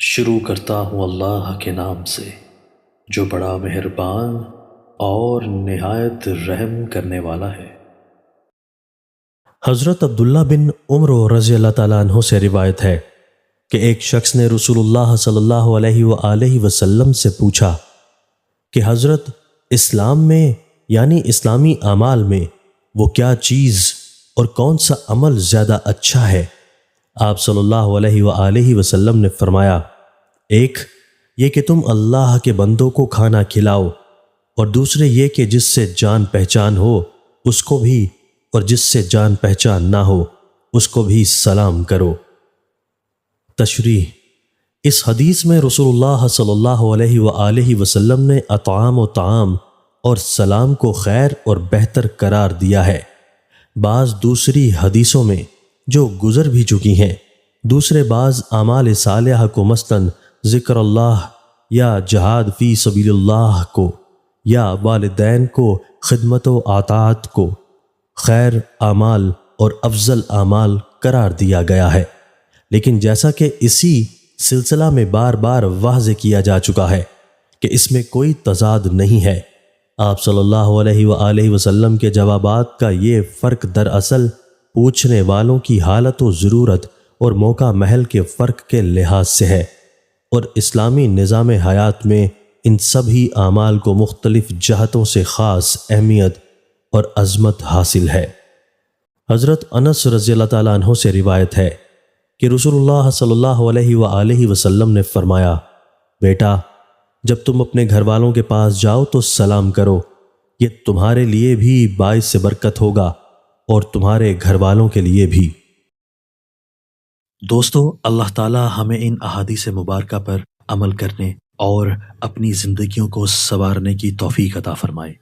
شروع کرتا ہوں اللہ کے نام سے جو بڑا مہربان اور نہایت رحم کرنے والا ہے۔ حضرت عبداللہ بن عمر رضی اللہ تعالیٰ عنہ سے روایت ہے کہ ایک شخص نے رسول اللہ صلی اللہ علیہ وآلہ وسلم سے پوچھا کہ حضرت اسلام میں یعنی اسلامی اعمال میں وہ کیا چیز اور کون سا عمل زیادہ اچھا ہے؟ آپ صلی اللہ علیہ وآلہ وسلم نے فرمایا، ایک یہ کہ تم اللہ کے بندوں کو کھانا کھلاؤ، اور دوسرے یہ کہ جس سے جان پہچان ہو اس کو بھی، اور جس سے جان پہچان نہ ہو اس کو بھی سلام کرو۔ تشریح: اس حدیث میں رسول اللہ صلی اللہ علیہ وآلہ وسلم نے اطعام و طعام اور سلام کو خیر اور بہتر قرار دیا ہے۔ بعض دوسری حدیثوں میں جو گزر بھی چکی ہیں، دوسرے بعض اعمال صالحہ کو مثلاً ذکر اللہ یا جہاد فی سبیل اللہ کو یا والدین کو خدمت و اطاعت کو خیر اعمال اور افضل اعمال قرار دیا گیا ہے، لیکن جیسا کہ اسی سلسلہ میں بار بار واضح کیا جا چکا ہے کہ اس میں کوئی تضاد نہیں ہے۔ آپ صلی اللہ علیہ وآلہ وسلم کے جوابات کا یہ فرق دراصل پوچھنے والوں کی حالت و ضرورت اور موقع محل کے فرق کے لحاظ سے ہے، اور اسلامی نظام حیات میں ان سبھی اعمال کو مختلف جہتوں سے خاص اہمیت اور عظمت حاصل ہے۔ حضرت انس رضی اللہ تعالیٰ عنہ سے روایت ہے کہ رسول اللہ صلی اللہ علیہ وآلہ وسلم نے فرمایا، بیٹا جب تم اپنے گھر والوں کے پاس جاؤ تو سلام کرو، یہ تمہارے لیے بھی باعث برکت ہوگا اور تمہارے گھر والوں کے لیے بھی۔ دوستو، اللہ تعالی ہمیں ان احادیث مبارکہ پر عمل کرنے اور اپنی زندگیوں کو سنوارنے کی توفیق عطا فرمائے۔